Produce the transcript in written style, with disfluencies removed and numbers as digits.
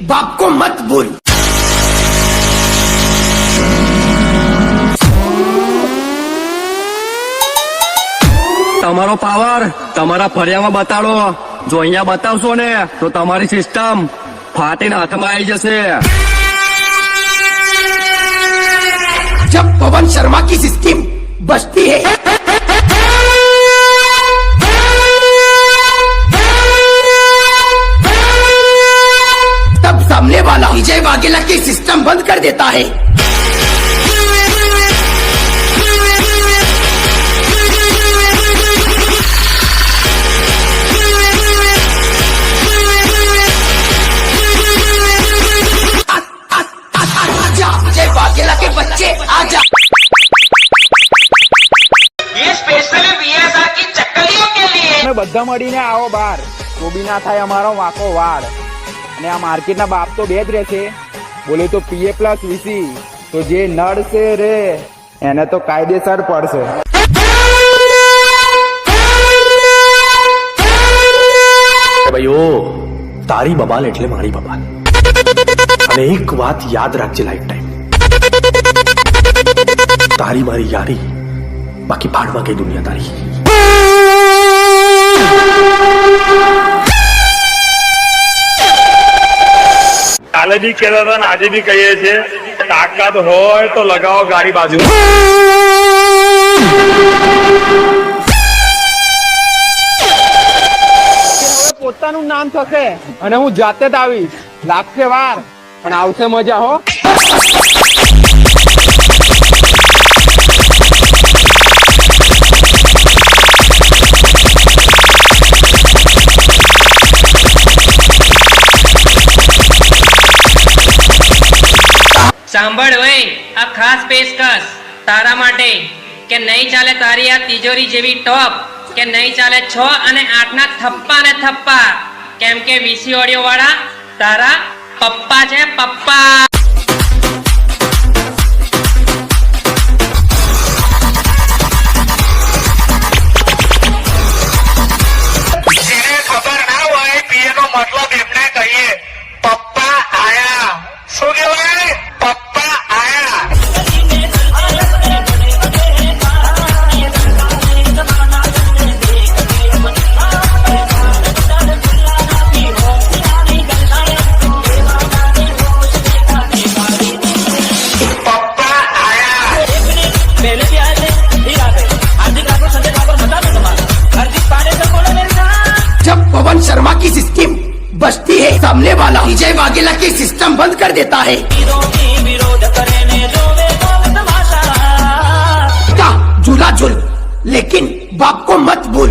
बाप को मत भूल। તમારો પાવર તમારા ફળિયામાં બતાડો. જો અહીંયા બતાવશો ને તો તમારી સિસ્ટમ ફાટીને હાથમાં આવી જશે. जब पवन शर्मा की सिस्टम बजती है तब सामने वाला विजय वाघेला की सिस्टम बंद कर देता है। विजय वाघेला के बच्चे आजा। ये स्पेशली बीएसआर की चक्कलियों के लिए। તમે બધા મળીને આવો બાર, તો બી ના થાય અમારો વાંકો વાળ. અને આ માર્કેટના બાપ તો બે જ રહેશે, બોલે તો પીએ પ્લસ વીસી. તો જે નડશે રે એને તો કાયદેસર પડશે. ભાઈઓ, તારી બબાલ એટલે મારી બબાલ. અને એક વાત યાદ રાખજે લાઈફ ટાઈમ, તારી મારી યારી, બાકી ભાડમાં કઈ દુનિયા તારી. કાલે બી કહેતા હતા ને આજે બી કહીએ છીએ, તાકાત હોય તો લગાવો ગાડી બાજુ. હવે પોતાનું નામ થશે અને હું જાતે જ આવીશ. લાગશે વાર પણ આવશે મજા હો. સાંભળ ભાઈ, આ ખાસ પેશકશ તારા માટે કે નહીં ચાલે તારી આ તિજોરી જેવી ટોપ, કે નહીં ચાલે 6 અને 8 ના થપ્પા ને થપ્પા, કેમ કે વીસી ઓડિયો વાળા તારા પપ્પા છે પપ્પા. જેને ખબર ના હોય પીએ નો મતલબ એમને કહીએ પપ્પા આયા. શું કહેવાય? પપ્પા આયા. પપ્પા આયા. जब पवन शर्मा की सिस्टम बजती है सामने वाला विजय वाघेला की सिस्टम बंद कर देता है। झूला झूल लेकिन बाप को मत भूल।